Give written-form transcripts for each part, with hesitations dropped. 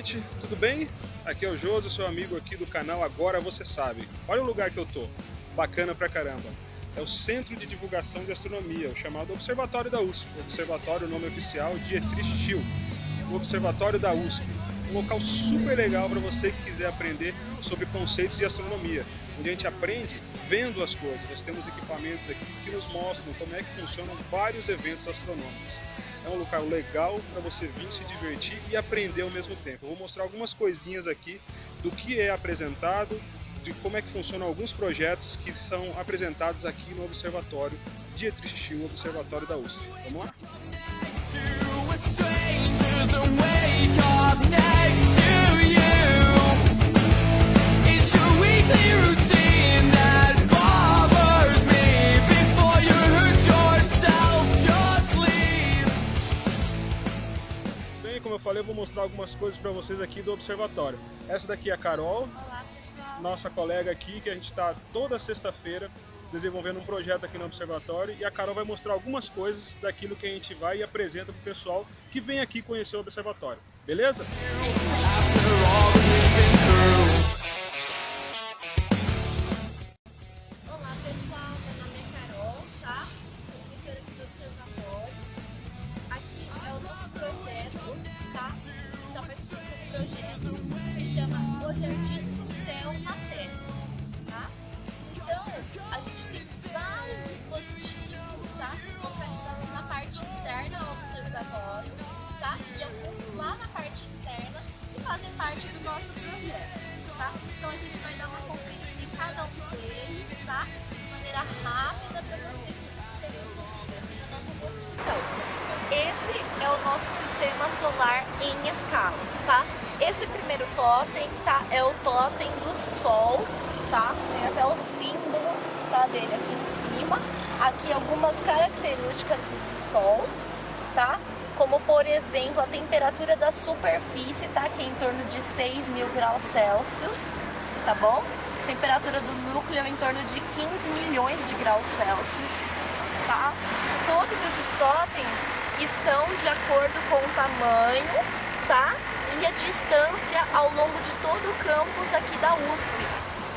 gente, tudo bem? Aqui é o Josi, seu amigo aqui do canal Agora Você Sabe. Olha o lugar que eu tô, bacana pra caramba. É o Centro de Divulgação de Astronomia, o chamado Observatório da USP. O Observatório, o nome oficial, Dietrich Schill. O Observatório da USP. Um local super legal para você que quiser aprender sobre conceitos de astronomia, onde a gente aprende vendo as coisas. Nós temos equipamentos aqui que nos mostram como é que funcionam vários eventos astronômicos. É um local legal para você vir se divertir e aprender ao mesmo tempo. Eu vou mostrar algumas coisinhas aqui do que é apresentado, de como é que funcionam alguns projetos que são apresentados aqui no Observatório Dietrich Schill, o Observatório da USP. Vamos lá? Bem, como eu falei, eu vou mostrar algumas coisas para vocês aqui do Observatório. Essa daqui é a Carol. Olá, pessoal. Nossa colega aqui, que a gente está toda sexta-feira desenvolvendo um projeto aqui no Observatório, e a Carol vai mostrar algumas coisas daquilo que a gente vai e apresenta para o pessoal que vem aqui conhecer o Observatório. Beleza? Olá, pessoal. Meu nome é Carol, tá? Sou monitora aqui do Observatório. Aqui é o nosso projeto, tá? A gente está participando de um projeto que chama O Jardim do Céu na Terra, tá? Então, a gente tem vários dispositivos, tá? Localizados na parte externa do observatório, tá? E alguns lá na parte interna que fazem parte do nosso projeto, tá? Então a gente vai dar uma conferida em cada um deles, tá? De maneira rápida para vocês conhecerem um pouquinho aqui da nossa rotina. Então, esse é o nosso sistema solar em escala, tá? Esse primeiro totem, tá? É o totem do Sol, tá? Tem até o símbolo, tá, dele aqui em cima. Aqui algumas características do Sol, tá? Como, por exemplo, a temperatura da superfície, tá? Que é em torno de 6.000 graus Celsius, tá bom? Temperatura do núcleo é em torno de 15 milhões de graus Celsius, tá? Todos esses totens estão de acordo com o tamanho, tá? E a distância ao longo de todo o campus aqui da USP,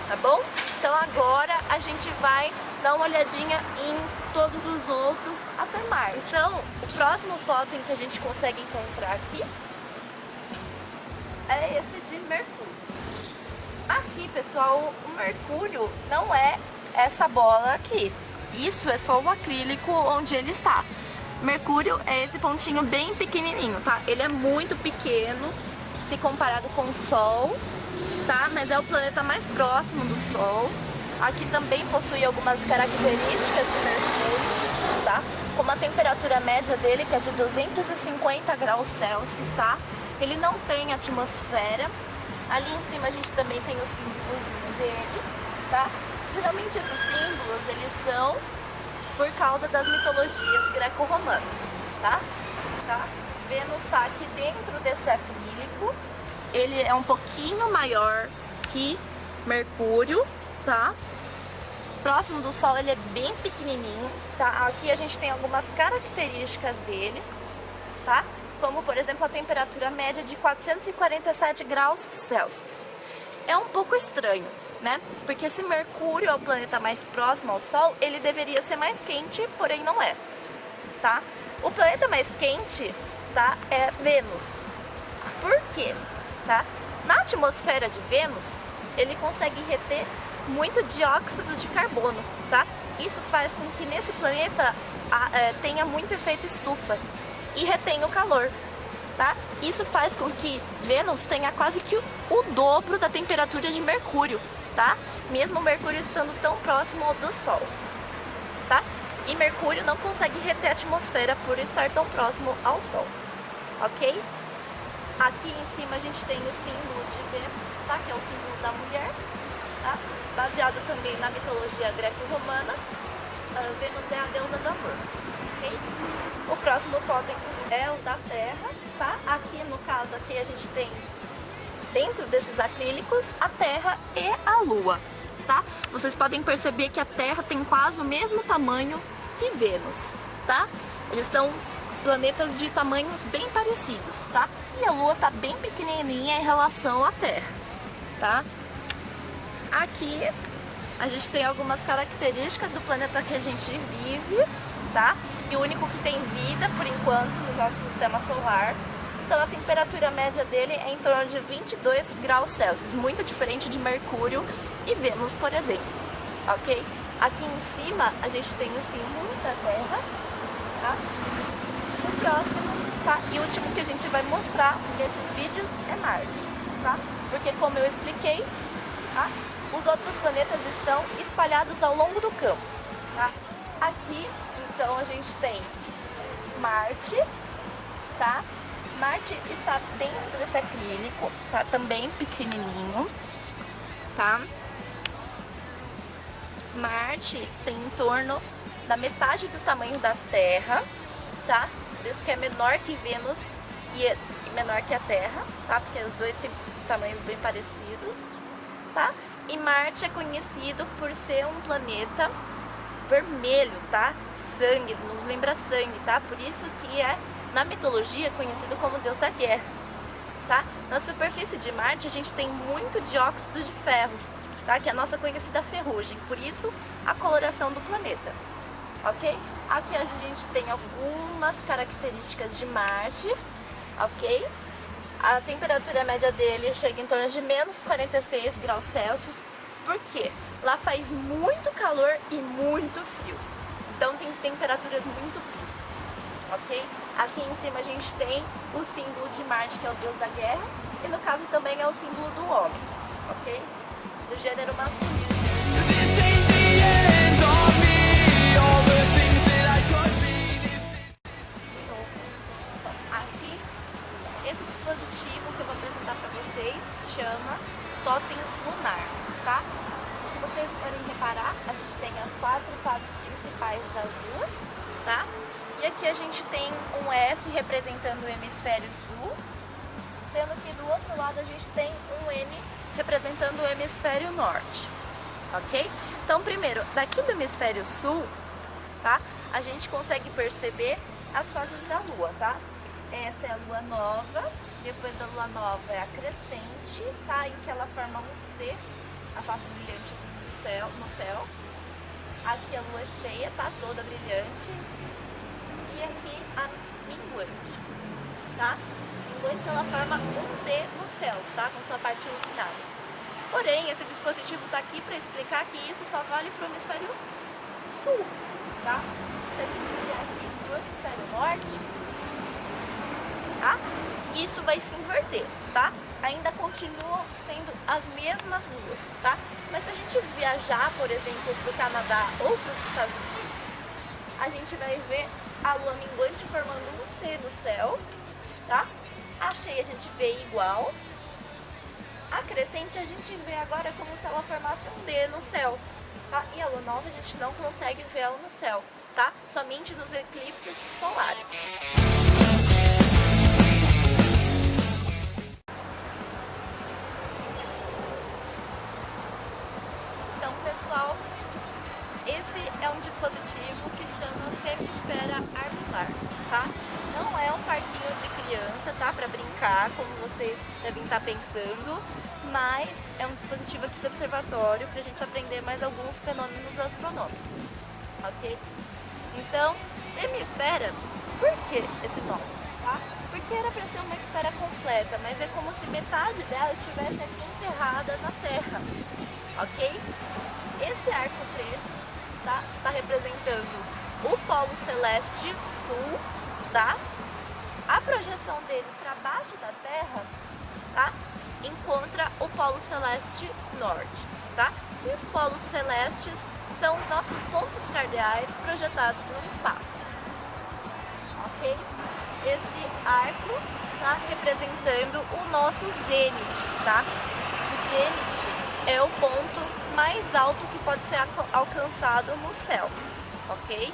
tá bom? Então agora a gente vai dar uma olhadinha em todos os outros até mais. Então, o próximo totem que a gente consegue encontrar aqui é esse de Mercúrio. Aqui, pessoal, o Mercúrio não é essa bola aqui. Isso é só o acrílico onde ele está. Mercúrio é esse pontinho bem pequenininho, tá? Ele é muito pequeno se comparado com o Sol, tá? Mas é o planeta mais próximo do Sol. Aqui também possui algumas características de Mercúrio, tá? Como a temperatura média dele, que é de 250 graus Celsius, tá? Ele não tem atmosfera. Ali em cima a gente também tem o símbolozinho dele, tá? Geralmente esses símbolos, eles são por causa das mitologias greco-romanas, tá? Vênus está aqui dentro desse acrílico. Ele é um pouquinho maior que Mercúrio, tá? Próximo do Sol ele é bem pequenininho, tá? Aqui a gente tem algumas características dele, tá? Como, por exemplo, a temperatura média de 447 graus Celsius. É um pouco estranho, né? Porque se Mercúrio é o planeta mais próximo ao Sol, ele deveria ser mais quente, porém não é, tá? O planeta mais quente, tá? É Vênus. Por quê? Tá? Na atmosfera de Vênus, ele consegue reter muito dióxido de carbono, tá? Isso faz com que nesse planeta tenha muito efeito estufa e retenha o calor, tá? Isso faz com que Vênus tenha quase que o dobro da temperatura de Mercúrio, tá? Mesmo Mercúrio estando tão próximo do Sol, tá? E Mercúrio não consegue reter a atmosfera por estar tão próximo ao Sol, ok? Aqui em cima a gente tem o símbolo de Vênus, tá? Que é o símbolo da mulher, tá? Baseado também na mitologia greco-romana. Vênus é a deusa do amor, ok? O próximo totem é o da Terra, tá? Aqui no caso aqui a gente tem, dentro desses acrílicos, a Terra e a Lua, tá? Vocês podem perceber que a Terra tem quase o mesmo tamanho que Vênus, tá? Eles são planetas de tamanhos bem parecidos, tá? E a Lua tá bem pequenininha em relação à Terra, tá? Aqui a gente tem algumas características do planeta que a gente vive, tá? E o único que tem vida, por enquanto, no nosso sistema solar. Então a temperatura média dele é em torno de 22 graus Celsius, muito diferente de Mercúrio e Vênus, por exemplo, ok? Aqui em cima a gente tem o símbolo da Terra, tá? O próximo, tá? E o último que a gente vai mostrar nesses vídeos é Marte, tá? Porque como eu expliquei, tá? Os outros planetas estão espalhados ao longo do campus, tá? Aqui, então, a gente tem Marte, tá? Marte está dentro desse acrílico, tá? Também pequenininho, tá? Marte tem em torno da metade do tamanho da Terra, tá? Por isso que é menor que Vênus e menor que a Terra, tá? Porque os dois têm tamanhos bem parecidos, tá? E Marte é conhecido por ser um planeta vermelho, tá? Sangue, nos lembra sangue, tá? Por isso que é, na mitologia, conhecido como deus da guerra, tá? Na superfície de Marte a gente tem muito dióxido de ferro, tá? Que é a nossa conhecida ferrugem, por isso a coloração do planeta, ok? Aqui a gente tem algumas características de Marte, ok? A temperatura média dele chega em torno de menos 46 graus Celsius, porque lá faz muito calor e muito frio, então tem temperaturas muito bruscas, ok? Aqui em cima a gente tem o símbolo de Marte, que é o deus da guerra, e no caso também é o símbolo do homem, ok? Do gênero masculino. Esse dispositivo que eu vou apresentar para vocês chama Totem Lunar, tá? Se vocês forem reparar, a gente tem as 4 fases principais da Lua, tá? E aqui a gente tem um S representando o hemisfério sul, sendo que do outro lado a gente tem um N representando o hemisfério norte, ok? Então primeiro, daqui do hemisfério sul, tá? A gente consegue perceber as fases da Lua, tá? Essa é a lua nova, depois da lua nova é a crescente, tá? Em que ela forma um C, a face brilhante do céu, no céu. Aqui a lua cheia, tá? Toda brilhante. E aqui a minguante, tá? Minguante ela forma um T no céu, tá? Com sua parte iluminada. Porém, esse dispositivo tá aqui para explicar que isso só vale para o hemisfério sul, tá? Se a gente vier aqui pro hemisfério norte, tá? Isso vai se inverter, tá? Ainda continuam sendo as mesmas luas, tá? Mas se a gente viajar, por exemplo, para o Canadá ou para os Estados Unidos, a gente vai ver a lua minguante formando um C no céu, tá? A cheia a gente vê igual. A crescente a gente vê agora como se ela formasse um D no céu, tá? E a lua nova a gente não consegue ver ela no céu, tá? Somente nos eclipses solares. Pessoal, esse é um dispositivo que chama Semisfera Armilar, tá? Não é um parquinho de criança, tá? Para brincar, como vocês devem estar pensando, mas é um dispositivo aqui do observatório para a gente aprender mais alguns fenômenos astronômicos, ok? Então, semisfera, por que esse nome, tá? Porque era para ser uma esfera completa, mas é como se metade dela estivesse aqui enterrada na Terra, ok? Esse arco preto, tá? Tá representando o polo celeste sul, tá? A projeção dele para baixo da Terra, tá? Encontra o polo celeste norte, tá? E os polos celestes são os nossos pontos cardeais projetados no espaço, ok? Esse arco tá representando o nosso zênite, tá? O zênite é o ponto mais alto que pode ser alcançado no céu, ok?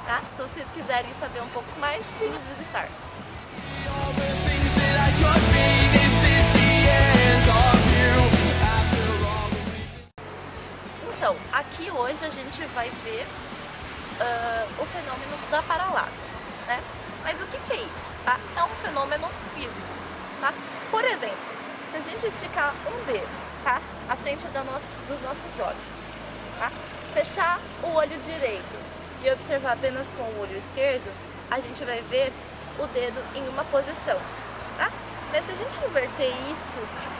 Tá? Se vocês quiserem saber um pouco mais, vem nos visitar. Então, aqui hoje a gente vai ver o fenômeno da paralaxe, né? Mas o que é isso, tá? É um fenômeno físico, tá? Por exemplo, se a gente esticar um dedo, tá? À frente dos nossos olhos, tá? Fechar o olho direito e observar apenas com o olho esquerdo, a gente vai ver o dedo em uma posição, tá? Mas se a gente inverter isso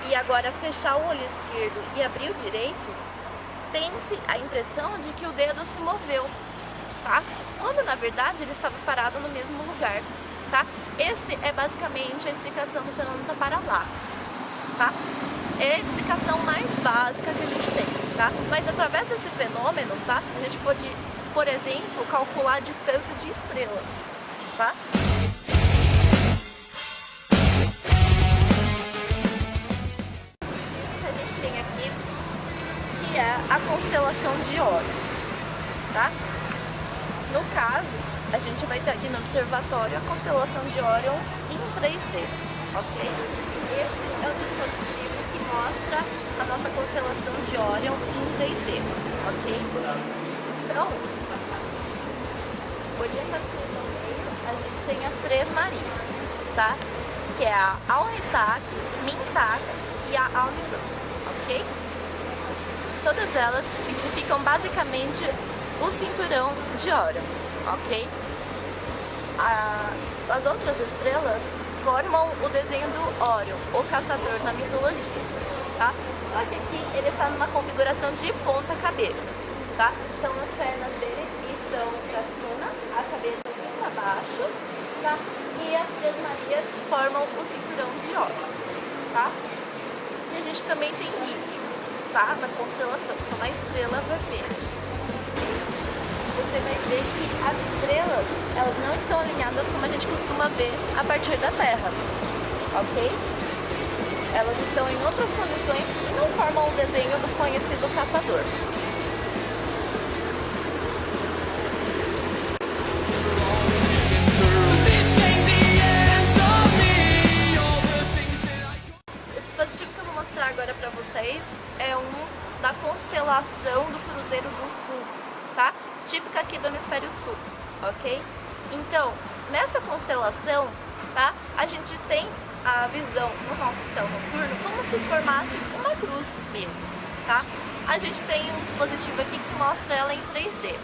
e agora fechar o olho esquerdo e abrir o direito, tem-se a impressão de que o dedo se moveu, tá? Quando na verdade ele estava parado no mesmo lugar, tá? Esse é basicamente a explicação do fenômeno da paralaxe, tá? É a explicação mais básica que a gente tem, tá? Mas através desse fenômeno, tá? A gente pode, por exemplo, calcular a distância de estrelas, tá? A gente tem aqui que é a constelação de Órion, tá? No caso, a gente vai ter aqui no observatório a constelação de Órion em 3D, ok? Esse é o dispositivo que mostra a nossa constelação de Órion em 3D, ok? Então, olhando aqui no meio, a gente tem as Três Marias, tá? Que é a Alnitak, Mintak e a Alnivan, ok? Todas elas significam basicamente o cinturão de Órion, ok? As outras estrelas formam o desenho do Órion, o caçador na mitologia, tá? Só que aqui ele está numa configuração de ponta cabeça, tá? Então as pernas dele estão para cima, a cabeça para baixo, tá? E as Três Marias formam o cinturão de Órion, tá? E a gente também tem Rígel, tá? Na constelação, que é uma estrela vermelha. Você vai ver que as estrelas, elas não estão alinhadas como a gente costuma ver a partir da Terra, ok? Elas estão em outras condições e não formam o desenho do conhecido caçador. O dispositivo que eu vou mostrar agora para vocês é um da constelação do Cruzeiro do Sul, tá? Típica aqui do hemisfério sul, ok? Então, nessa constelação, tá? A gente tem a visão no nosso céu noturno como se formasse uma cruz mesmo, tá? A gente tem um dispositivo aqui que mostra ela em 3D,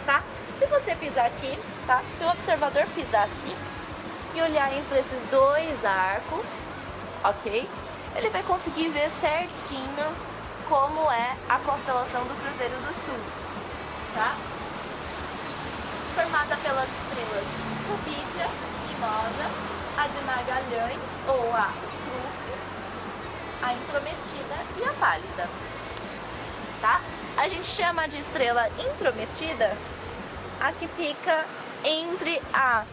tá? Se você pisar aqui, tá? Se o observador pisar aqui e olhar entre esses dois arcos, ok? Ele vai conseguir ver certinho como é a constelação do Cruzeiro do Sul, tá? Formada pelas estrelas Cubídia, Mimosa, a de Magalhães, ou a Crux, a Intrometida e a Pálida, tá? A gente chama de estrela intrometida a que fica entre a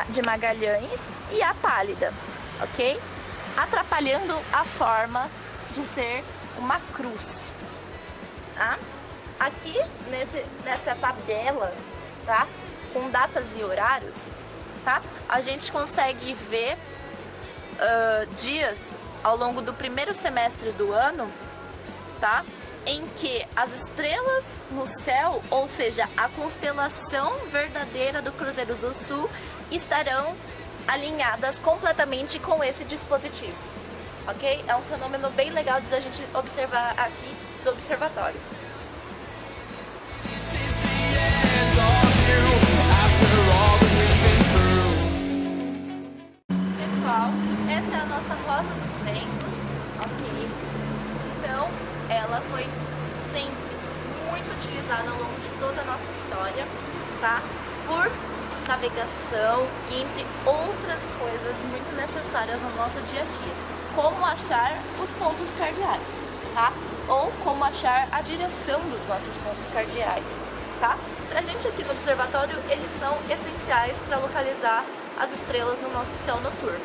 de Magalhães e a Pálida, ok? Atrapalhando a forma de ser uma cruz, tá? Aqui nessa tabela, tá? Com datas e horários, tá? A gente consegue ver dias ao longo do primeiro semestre do ano, tá? Em que as estrelas no céu, ou seja, a constelação verdadeira do Cruzeiro do Sul, estarão alinhadas completamente com esse dispositivo, ok? É um fenômeno bem legal da gente observar aqui do observatório. Pessoal, essa é a nossa Rosa dos Ventos, ok? Então, ela foi sempre muito utilizada ao longo de toda a nossa história, tá? Por navegação e entre outras coisas muito necessárias no nosso dia a dia, como achar os pontos cardeais, tá? Ou como achar a direção dos nossos pontos cardeais, tá? Pra gente aqui no observatório, eles são essenciais para localizar as estrelas no nosso céu noturno,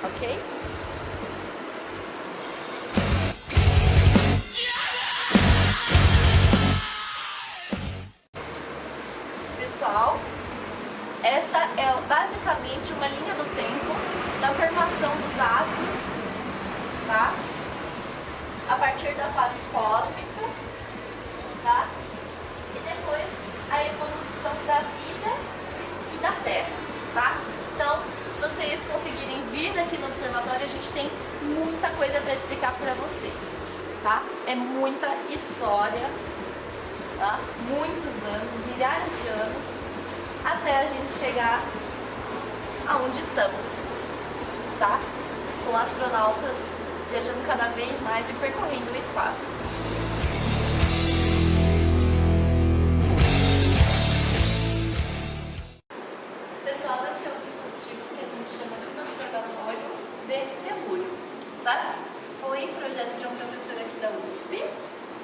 ok? Pessoal, essa é basicamente uma linha do tempo da formação dos astros, tá? A partir da fase cósmica, tá? E depois a evolução da vida e da Terra, tá? Então, se vocês conseguirem vir daqui no observatório, a gente tem muita coisa para explicar para vocês, tá? É muita história, tá? Muitos anos, milhares de anos, até a gente chegar aonde estamos, tá? Com astronautas viajando cada vez mais e percorrendo o espaço. Pessoal, esse é o dispositivo que a gente chama aqui no observatório de Telúrio, tá? Foi projeto de um professor aqui da USP,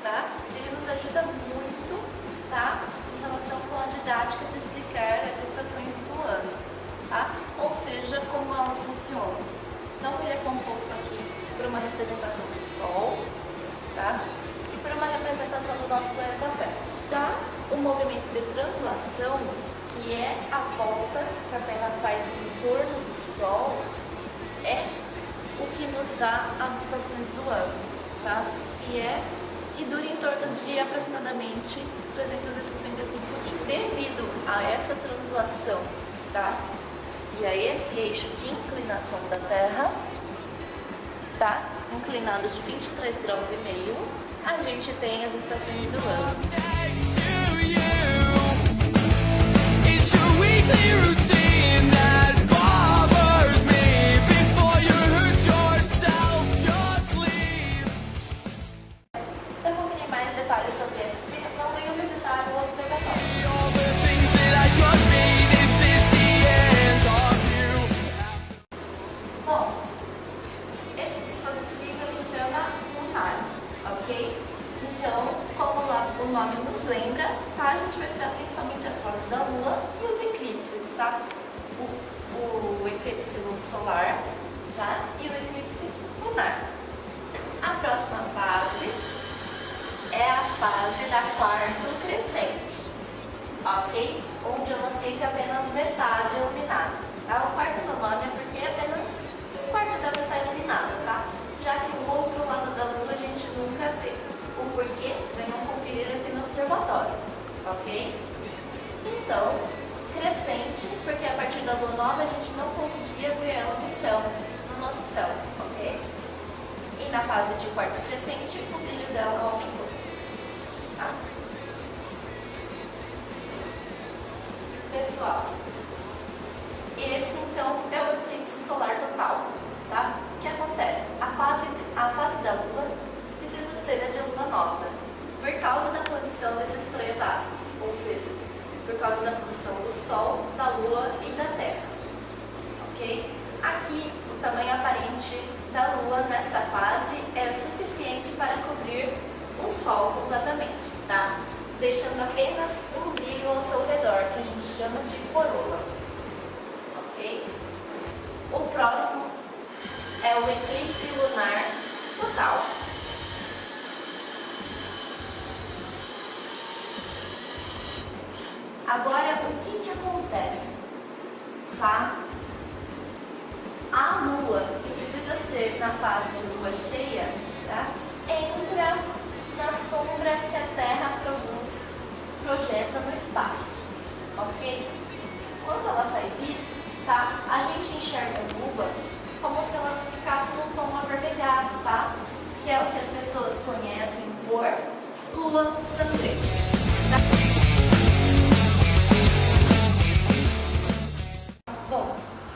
tá? Ele nos ajuda muito, tá? Em relação com a didática de explicar as estações do ano, tá? Ou seja, como elas funcionam. Então ele é composto aqui por uma representação do Sol, tá? E por uma representação do nosso planeta Terra. Tá? O movimento de translação, que é a volta que a Terra faz em torno do Sol, é o que nos dá as estações do ano, tá? E dura em torno de aproximadamente 365 dias. Devido a essa translação, tá? E a esse eixo de inclinação da Terra, tá? Inclinado de 23 graus e meio, a gente tem as estações do ano. Para conferir mais detalhes sobre essa explicação, venham visitar o observatório. Bom, esse dispositivo ele chama lunar, ok? Então, como o nome nos lembra, tá? A gente vai estudar principalmente as fases da Lua e os eclipses, tá? O eclipse solar, tá? E o eclipse lunar. A próxima fase é a fase da quarto crescente, ok? Onde ela fica apenas metade iluminada, tá? O quarto do nome é porque apenas um quarto dela está iluminada, tá? Já que o outro lado da Lua a gente nunca vê. O porquê, venham conferir aqui no observatório, ok? Então, crescente, porque a partir da Lua nova a gente não conseguia ver ela no céu, no nosso céu, ok? E na fase de quarto crescente, o brilho dela aumentou, tá? Pessoal, esse então é o eclipse solar total, tá? O que acontece? A fase da Lua precisa ser a de Lua nova, por causa da posição desses três astros, ou seja, por causa da posição do Sol, da Lua e da Terra, ok? Aqui, o tamanho aparente da Lua nesta fase é suficiente para cobrir o Sol completamente, tá? Deixando apenas um brilho ao seu redor, que a gente chama de coroa, ok? O próximo é o eclipse lunar total. Agora, o que acontece, tá? A Lua, que precisa ser na fase de Lua cheia, tá? Entra na sombra que a Terra projeta no espaço, ok? Quando ela faz isso, tá? A gente enxerga a Lua como se ela ficasse num tom avermelhado, tá? Que é o que as pessoas conhecem por Lua sangrenta. Bom,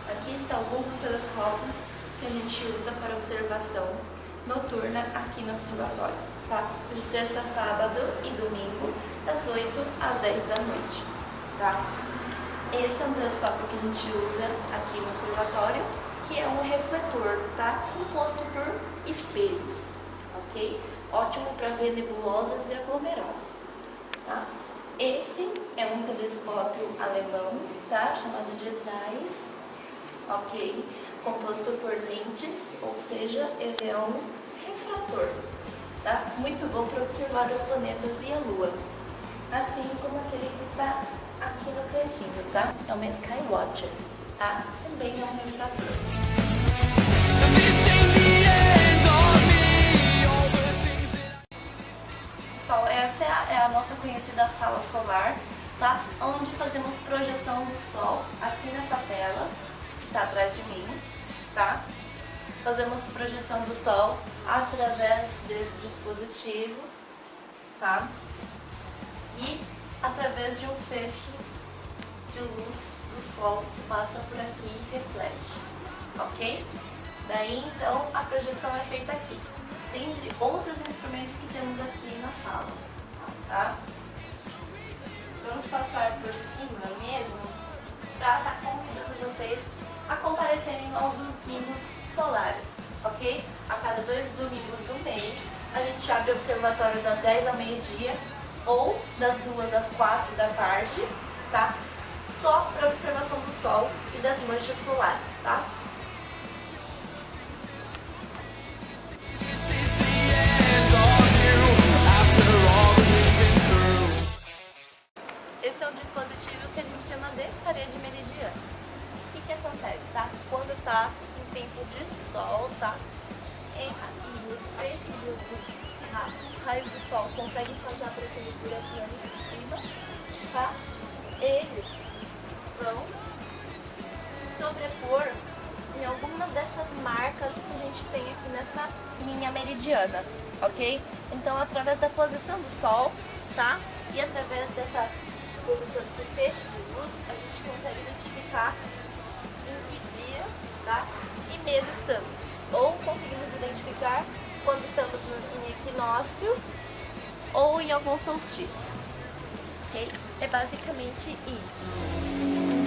aqui estão alguns dos telescópios que a gente usa para observação noturna aqui no observatório, tá? De sexta, sábado e domingo, das 8 às 10 da noite, tá? Esse é um telescópio que a gente usa aqui no observatório, que é um refletor, tá? Composto por espelhos, ok? Ótimo para ver nebulosas e aglomerados, tá? Esse é um telescópio alemão, tá? Chamado de Zeiss, ok? Composto por lentes, ou seja, ele é um refrator, tá? Muito bom para observar os planetas e a Lua, assim como aquele que está aqui no cantinho, tá? É uma Skywatcher, tá? Também é um refrator. Pessoal, essa é a nossa conhecida sala solar, tá? Onde fazemos projeção do sol aqui nessa tela, que está atrás de mim, tá? Fazemos projeção do sol através desse dispositivo, tá? E através de um feixe de luz do sol que passa por aqui e reflete, ok? Daí então a projeção é feita aqui, dentre outros instrumentos que temos aqui na sala, tá? Vamos passar por cima mesmo para estar convidando vocês a comparecerem aos domingos solares, ok? A cada 2 domingos do mês a gente abre o observatório das 10 ao meio-dia ou das 2 às 4 da tarde, tá? Só para observação do sol e das manchas solares, tá? Esse é um dispositivo que a gente chama de parede meridiana. O que acontece, tá? Quando tá em tempo de sol, tá? E os feixes de luz, os raios do sol conseguem passar por aquele buraquinho ali em cima, tá? Eles vão se sobrepor em algumas dessas marcas que a gente tem aqui nessa linha meridiana, ok? Então, através da posição do sol, tá? E através dessa posição desse feixe de luz, a gente consegue identificar em que dia, tá? E mês estamos. Ou conseguimos identificar quando estamos em equinócio ou em algum solstício, ok? É basicamente isso.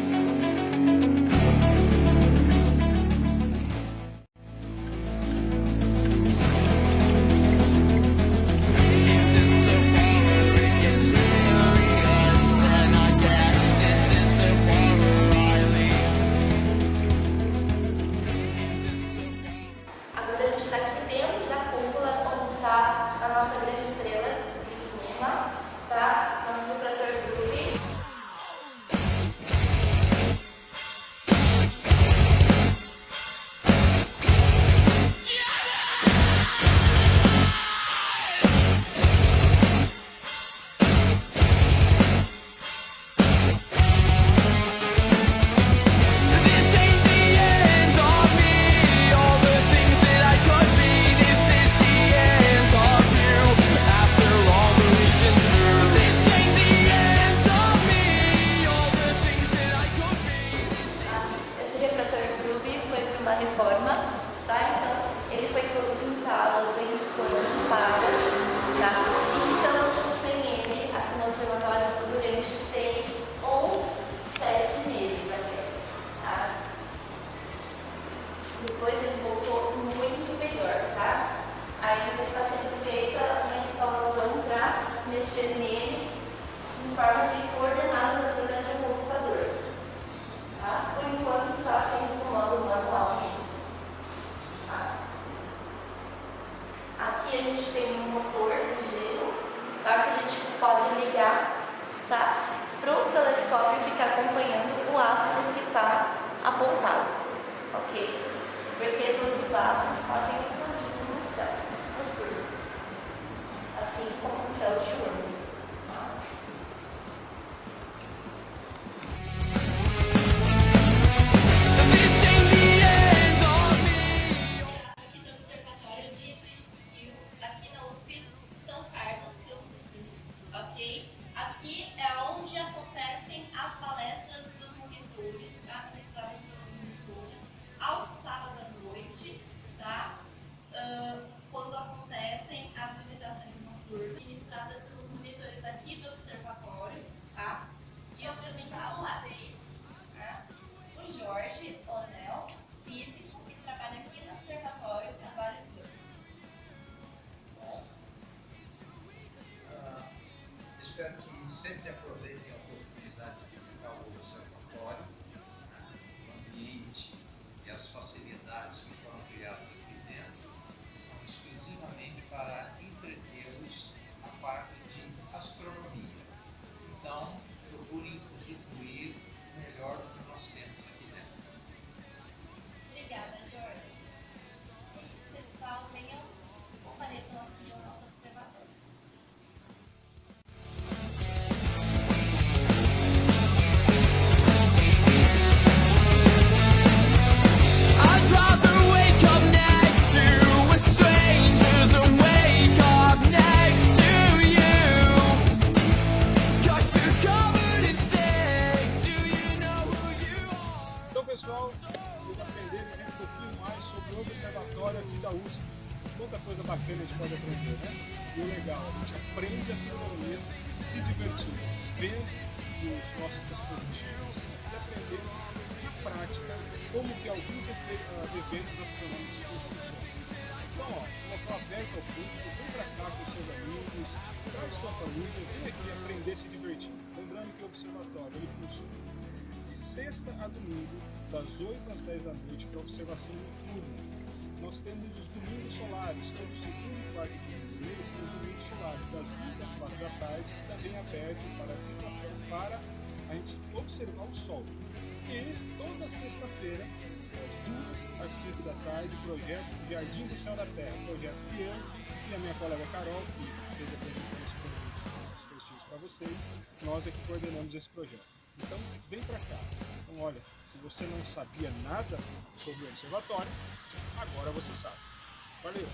Depois ele voltou muito melhor, tá? Ainda está sendo feita uma instalação para mexer nele em forma de coordenadas através de um computador, tá? Por enquanto está sendo comando manual mesmo, tá? Aqui a gente tem um motor de gelo, tá? Que a gente pode ligar, tá? Para o telescópio ficar acompanhando o astro que está apontado, ok? Porque todos os astros fazem um caminho no céu noturno, assim como o céu diurno. Aqui do Observatório de Eclipse aqui na USP São Carlos, Campus 1, ok? Aqui é onde acontecem as palestras dos monitores, tá? Ministradas pelos monitores, aos sábados à noite, tá? Quando acontecem as visitações noturnas, ministradas pelos monitores aqui do observatório, tá? E eu apresentar vocês, tá? O Jorge Onel, físico, que trabalha aqui no observatório há vários anos. Bom, espero que sempre aproveitem a oportunidade de visitar o observatório, o ambiente e as facilidades que foram criadas aqui dentro são exclusivamente para entretê-los na parte de astronomia. Então, procurem usufruir melhor do que nós temos aqui dentro. Obrigada, Jorge. É isso, pessoal. Venham, compareçam aqui ao nosso observatório. E o legal, a gente aprende astronomia se divertindo, vendo os nossos dispositivos e aprendendo na prática como que alguns eventos astronômicos funcionam. Então, ó, local aberto ao público, vem pra cá com seus amigos, traz sua família, vem aqui aprender se divertindo. Lembrando que o observatório ele funciona de sexta a domingo, das 8 às 10 da noite, para observação noturna. Nós temos os domingos solares, todo segundo e quarto domingo do mês são os domingos solares, das 15 às 4 da tarde, também aberto para visitação para a gente observar o Sol. E toda sexta-feira, das 2 às 5 da tarde, projeto Jardim do Céu da Terra, projeto que eu e a minha colega Carol, que teve apresentando esse produto dos dispositivos para vocês, nós é que coordenamos esse projeto. Então, vem para cá. Então, olha, se você não sabia nada sobre o observatório, agora você sabe. Valeu!